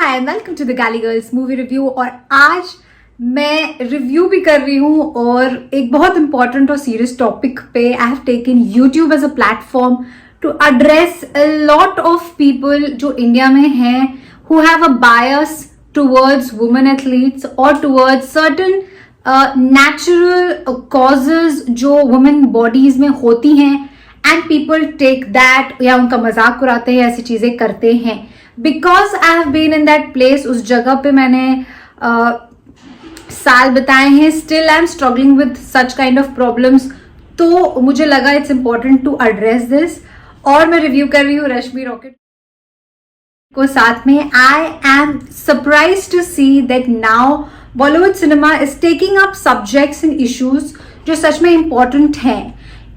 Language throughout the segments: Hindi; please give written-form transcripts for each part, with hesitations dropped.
हाय वेलकम टू द गाली गर्ल्स मूवी रिव्यू। और आज मैं रिव्यू भी कर रही हूँ और एक बहुत इंपॉर्टेंट और सीरियस टॉपिक पे I have taken YouTube as a platform to address a lot of people जो इंडिया में हैं who have a bias towards women athletes और टुवर्ड्स सर्टन नेचुरल कॉजेज जो वुमेन बॉडीज में होती हैं एंड पीपल टेक दैट या उनका मजाक उड़ाते हैं, ऐसी चीजें करते हैं। Because I have been in that place, उस जगह पे मैंने साल बिताए हैं, still I am struggling with such kind of problems. तो मुझे लगा it's important to address this और मैं रिव्यू कर रही हूँ रश्मि रॉकेट को साथ में। I am surprise to see that now Bollywood cinema is taking up subjects and issues जो सच में इंपॉर्टेंट हैं,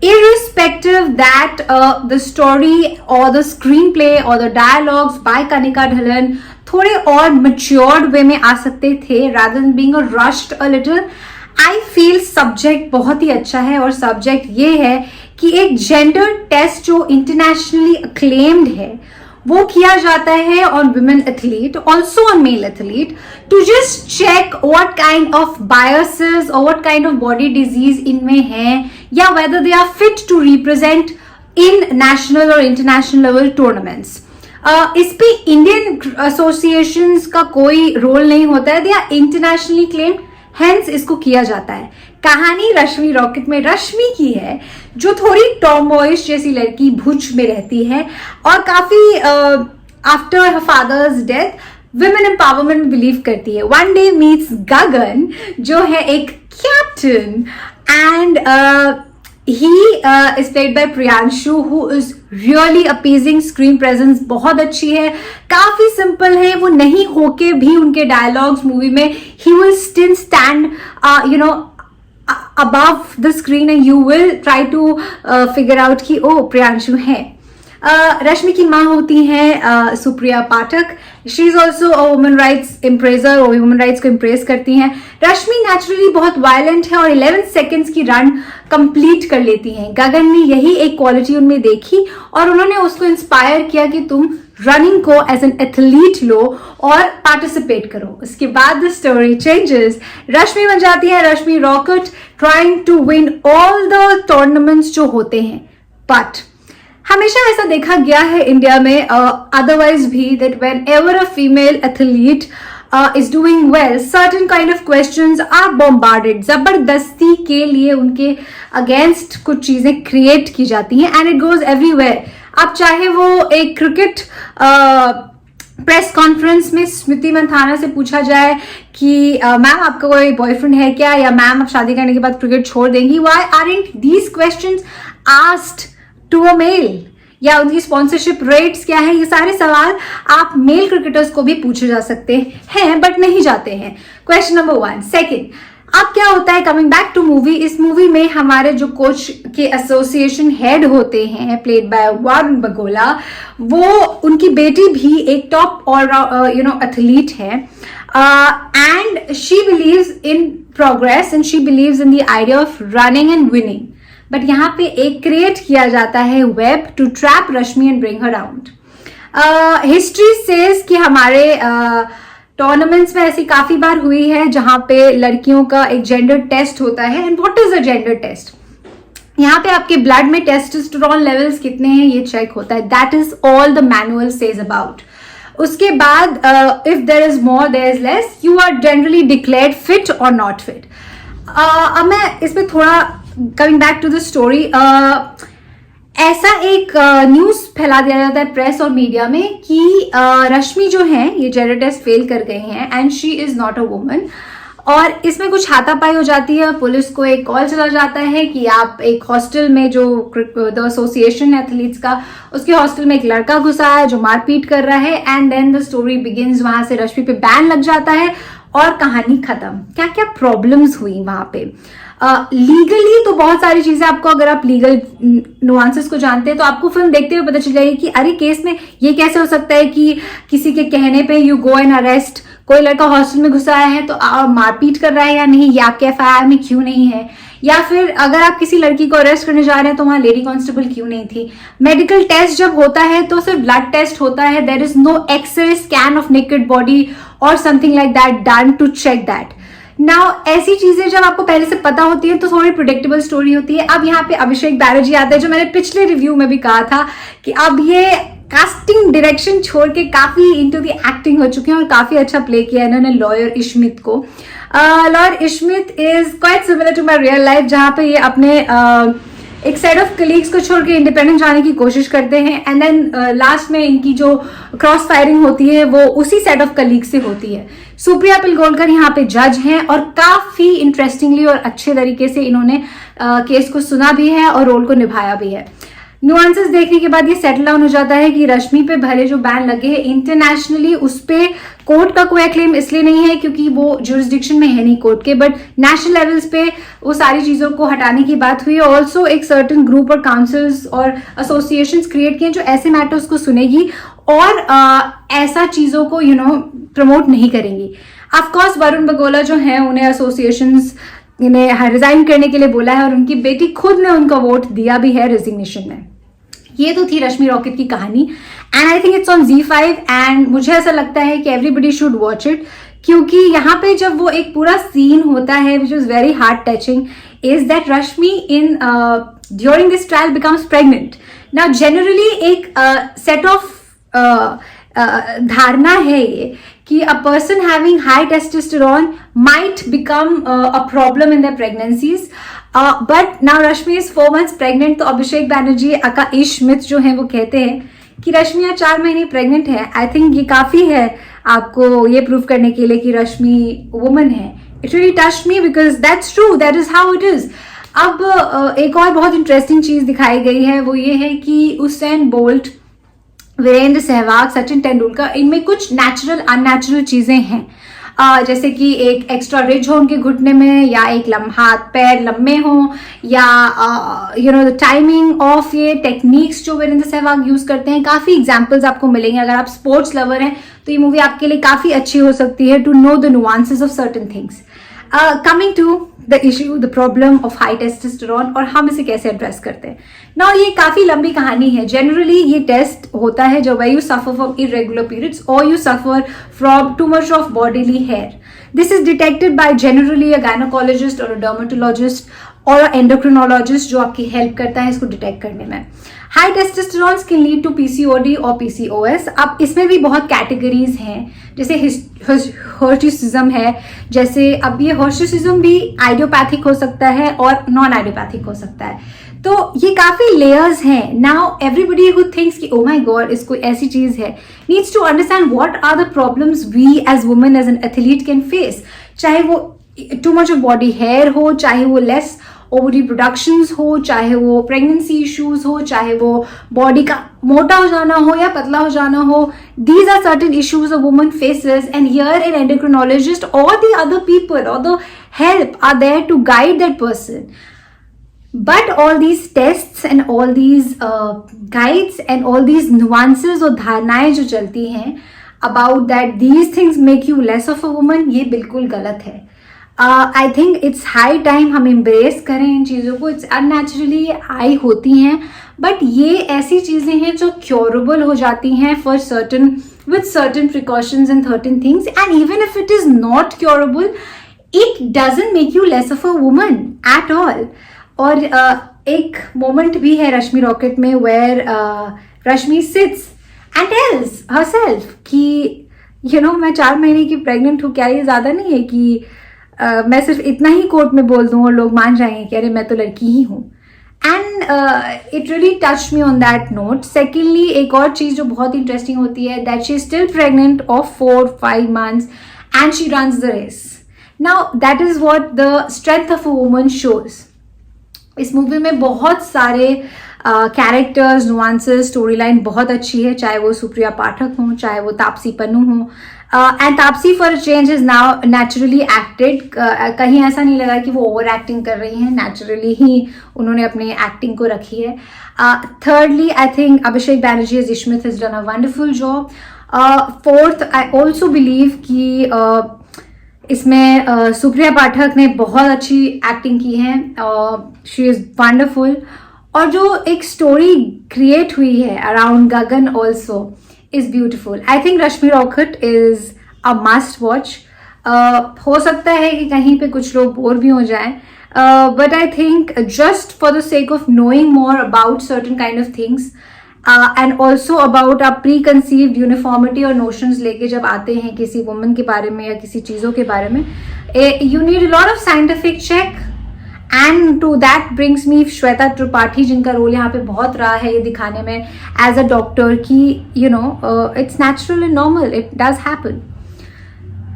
irrespective that the story or the screenplay or the dialogues by Kanika Dhalan थोड़े और matured way में आ सकते थे rather than being rushed a little। I feel subject बहुत ही अच्छा है और subject ये है कि एक gender test जो internationally acclaimed है वो किया जाता है on women athlete, also on male athlete, to just check what kind of biases or what kind of body disease इनमें है या whether they are fit to represent in national or international level tournaments। इस पे इंडियन एसोसिएशंस का कोई रोल नहीं होता है, they are internationally claimed, hence इसको किया जाता है। कहानी रश्मि रॉकेट में रश्मि की है जो थोड़ी टॉमबॉयिश जैसी लड़की भुज में रहती है और काफी after her father's death women empowerment में बिलीव करती है। वन डे मीट्स गगन जो है एक captain and he is played by Priyanshu who is really appeasing, screen presence बहुत अच्छी है, काफी सिंपल है, वो नहीं होके भी उनके डायलॉग्स मूवी में he will still stand above the screen and you will try to figure out कि ओ प्रियांशु है। रश्मि की माँ होती हैं Supriya Pathak, she is also a women rights इम्प्रेजर और वुमेन राइट्स को इम्प्रेस करती हैं। रश्मि नेचुरली बहुत वायलेंट है और 11 सेकेंड्स की रन कंप्लीट कर लेती हैं। गगन ने यही एक क्वालिटी उनमें देखी और उन्होंने उसको इंस्पायर किया कि तुम रनिंग को एज एन एथलीट लो और पार्टिसिपेट करो। उसके बाद द स्टोरी चेंजेस, रश्मि बन जाती है Rashmi Rocket trying to win all the tournaments जो होते हैं। बट हमेशा ऐसा देखा गया है इंडिया में अदरवाइज भी that when ever a female athlete is doing well, certain kind of questions are bombarded, जबरदस्ती के लिए उनके अगेंस्ट कुछ चीजें क्रिएट की जाती हैं एंड इट गोज एवरीवेयर। अब चाहे वो एक क्रिकेट प्रेस कॉन्फ्रेंस में स्मृति मंथाना से पूछा जाए कि मैम आपका कोई बॉयफ्रेंड है क्या, या मैम आप शादी करने के बाद क्रिकेट छोड़ देंगी, why aren't these questions asked to a male, या उनकी स्पॉन्सरशिप रेट्स क्या है, ये सारे सवाल आप मेल क्रिकेटर्स को भी पूछे जा सकते हैं बट नहीं जाते हैं। Question number 1। सेकेंड, अब क्या होता है, कमिंग बैक टू मूवी, इस मूवी में हमारे जो कोच के एसोसिएशन हेड होते हैं प्लेड बाय वरुण बगोला, वो उनकी बेटी भी एक टॉप ऑल एथलीट है and she believes in progress and she believes in the idea of running and winning. But यहाँ पे एक क्रिएट किया जाता है web two trap Rashmi and bring her out. History says कि हमारे टूर्नामेंट्स में ऐसी काफी बार हुई है जहां पे लड़कियों का एक जेंडर टेस्ट होता है। And what is a gender test? यहाँ पे आपके ब्लड में टेस्टोस्टेरोन लेवल्स कितने हैं ये चेक होता है। That is all the manual says about. उसके बाद if there is more there is less, you are generally declared fit और नॉट फिट। अब मैं इसमें थोड़ा coming back to the story, ऐसा एक न्यूज फैला दिया जाता है प्रेस और मीडिया में कि रश्मि जो है ये जेंडर टेस्ट फेल कर गए हैं and she is not a woman. और इसमें कुछ हाथापाई हो जाती है, पुलिस को एक कॉल चला जाता है कि आप एक हॉस्टल में जो द एसोसिएशन एथलीट्स का, उसके हॉस्टल में एक लड़का घुसा है जो मारपीट कर रहा है and then the story begins. वहां से रश्मि पे बैन लग जाता है और कहानी खत्म। क्या क्या प्रॉब्लम्स हुई वहां पे लीगली, तो बहुत सारी चीजें आपको, अगर आप लीगल नुआंसेस को जानते हैं तो आपको फिल्म देखते हुए पता चल जाएगी कि अरे केस में ये कैसे हो सकता है कि किसी के कहने पे यू गो एंड अरेस्ट कोई लड़का हॉस्टल में घुसा है तो मारपीट कर रहा है या नहीं, या आपके एफआईआर में क्यों नहीं है, या फिर अगर आप किसी लड़की को अरेस्ट करने जा रहे हैं तो वहां लेडी कांस्टेबल क्यों नहीं थी। मेडिकल टेस्ट जब होता है तो सिर्फ ब्लड टेस्ट होता है, there is no X-ray scan of naked body और something like that done to check that. Now ऐसी चीजें जब आपको पहले से पता होती है तो थोड़ी प्रिडिक्टेबल स्टोरी होती है। अब यहाँ पे अभिषेक बैनर्जी आता है, जो मैंने पिछले रिव्यू में भी कहा था कि अब ये कास्टिंग डायरेक्शन छोड़ के काफी इनटू द एक्टिंग हो चुके हैं और काफी अच्छा प्ले किया इन्होंने लॉयर इश्मित को। Lawyer Ishmit is quite similar to my real life, जहां पे ये अपने एक सेट ऑफ कलीग्स को छोड़ के इंडिपेंडेंट जाने की कोशिश करते हैं एंड देन लास्ट में इनकी जो क्रॉस फायरिंग होती है वो उसी सेट ऑफ कलीग से होती है। सुप्रिया पिलगोलकर यहाँ पे जज हैं और काफी इंटरेस्टिंगली और अच्छे तरीके से इन्होंने केस को सुना भी है और रोल को निभाया भी है। नुआंसेस देखने के बाद ये सेटल डाउन हो जाता है कि रश्मि पे भले जो बैन लगे हैं इंटरनेशनली, उस पे कोर्ट का कोई क्लेम इसलिए नहीं है क्योंकि वो जुरिस्डिक्शन में है नहीं कोर्ट के, बट नेशनल लेवल्स पे वो सारी चीजों को हटाने की बात हुई है। ऑल्सो एक सर्टन ग्रुप और काउंसिल्स और एसोसिएशंस क्रिएट किए जो ऐसे मैटर्स को सुनेगी और ऐसा चीजों को प्रमोट नहीं करेंगी। ऑफकोर्स वरुण बगोला जो है उन्हें एसोसिएशंस इन्हें रिजाइन करने के लिए बोला है और उनकी बेटी खुद ने उनका वोट दिया भी है रेजिग्नेशन में। ये तो थी रश्मि रॉकेट की कहानी and I think it's on ZEE5 and मुझे ऐसा लगता है कि एवरीबडी शुड वॉच इट, क्योंकि यहाँ पे जब वो एक पूरा सीन होता है which is very heart touching is that Rashmi in during this trial becomes pregnant. Now generally एक सेट ऑफ धारणा है ये कि a person having high testosterone might become a problem in their pregnancies. But now Rashmi is 4 months pregnant, तो अभिषेक बैनर्जी अका इश्मित जो है वो कहते हैं कि रश्मि 4 महीने प्रेग्नेंट है। आई थिंक ये काफी है आपको ये प्रूव करने के लिए कि रश्मि वुमन है। It really touched me because that's true, that is how it is. अब एक और बहुत इंटरेस्टिंग चीज दिखाई गई है, वो ये है कि उसेन बोल्ट, वीरेंद्र सहवाग, सचिन तेंदुलकर, इनमें कुछ नेचुरल अननेचुरल चीजें हैं, जैसे कि एक एक्स्ट्रा रिज हो उनके घुटने में, या एक हाथ पैर लंबे हो, या द टाइमिंग ऑफ ये टेक्निक्स जो वीरेंद्र सहवाग यूज करते हैं। काफी एग्जांपल्स आपको मिलेंगे। अगर आप स्पोर्ट्स लवर हैं तो ये मूवी आपके लिए काफी अच्छी हो सकती है to know the nuances of certain things. Coming to the issue, the problem of high testosterone और हम इसे कैसे एड्रेस करते हैं। नाउ ये काफी लंबी कहानी है। जनरली ये टेस्ट होता है जब you suffer from irregular periods और you suffer from too much of bodily hair. This is detected by generally a gynaecologist और अ डर्मेटोलॉजिस्ट और एंडोक्रिनोलॉजिस्ट जो आपकी हेल्प करता है इसको डिटेक्ट करने में। High testosterone can lead to PCOD और PCOS। अब इसमें भी बहुत कैटेगरीज हैं, जैसे हिर्सुटिज्म है, जैसे अब ये हिर्सुटिज्म भी आइडियोपैथिक हो सकता है और नॉन आइडियोपैथिक हो सकता है, तो ये काफी लेयर्स हैं। नाउ एवरीबडी हु थिंक्स कि ओ माय गॉड इसको ऐसी चीज है needs to understand what are the problems we as women as an athlete can face, चाहे वो too much of body hair हो, चाहे वो लेस ओवरी प्रोडक्शंस हो, चाहे वो प्रेगनेंसी इश्यूज हो, चाहे वो बॉडी का मोटा हो जाना हो या पतला हो जाना हो। These are certain issues a woman faces and here an endocrinologist और द अदर पीपल और the help are there to guide that person. But all these tests and all these guides and all these nuances और धारणाएं जो चलती हैं about that these things make you less of a woman, ये बिल्कुल गलत है। I think it's high time हम embrace करें इन चीज़ों को। इट्स अननेचुरली आई होती हैं, बट ये ऐसी चीज़ें हैं जो क्योरेबल हो जाती हैं for certain with certain precautions and certain things, and even if it is not curable, it doesn't make you less of a woman at all. और एक मोमेंट भी है रश्मि रॉकेट में where Rashmi sits and tells herself कि मैं 4 महीने की प्रेग्नेंट हूँ, क्या ये ज्यादा नहीं है कि मैं सिर्फ इतना ही कोर्ट में बोल दूँ और लोग मान जाएंगे कि अरे मैं तो लड़की ही हूँ। And it really touch me on that note. Secondly एक और चीज जो बहुत इंटरेस्टिंग होती है that she is still pregnant of 4-5 months and she runs the race. Now that is what the strength of a woman shows. इस मूवी में बहुत सारे कैरेक्टर्स, नुआंसेस, स्टोरी लाइन बहुत अच्छी है, चाहे वो सुप्रिया पाठक हो, चाहे वो तापसी पन्नू हो। And Taapsee for change is now naturally acted. कहीं ऐसा नहीं लगा कि वो ओवर एक्टिंग कर रही हैं, नेचुरली ही उन्होंने अपनी एक्टिंग को रखी है। Thirdly I think Abhishek Banerjee as Ishmit has done a wonderful job. Fourth, I also believe कि इसमें सुप्रिया पाठक ने बहुत अच्छी एक्टिंग की है, शी इज वंडरफुल। और जो एक स्टोरी क्रिएट हुई है around Gagan also is beautiful. I think Rashmi rocket is a must watch. हो सकता है कि कहीं पे कुछ लोग बोर भी हो जाएं, but I think just for the sake of knowing more about certain kind of things and also about a pre conceived uniformity और नोशंस लेके जब आते हैं किसी वुमन के बारे में या किसी चीज़ों के बारे में, you need a lot of scientific check. And to that brings me Shweta Tripathi, जिनका रोल यहाँ पे बहुत रहा है ये दिखाने में एज अ डॉक्टर कि you know it's natural and normal, it does happen.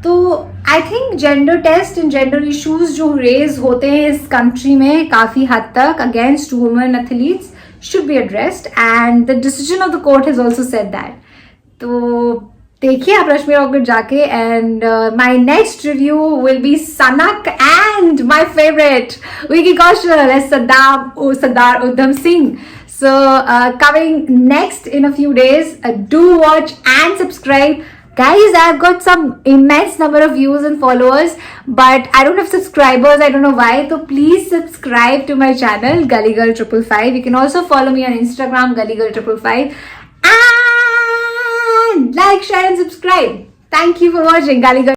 तो I think gender test and gender issues जो रेज होते हैं इस कंट्री में काफ़ी हद तक against women athletes should be addressed, and the decision of the court has also said that. तो देखिए आप रश्मि रॉकेट जाके, and my next review will be Sanak and my favorite Vicky Kaushal as Sardar Udham Singh. So coming next in a few days, do watch and subscribe. Guys, I've got some immense number of views and followers, but I don't have subscribers. I don't know why. So please subscribe to my channel, Gully Girl 555. You can also follow me on Instagram, Gully Girl 555. And like, share and subscribe. Thank you for watching Gully Girl.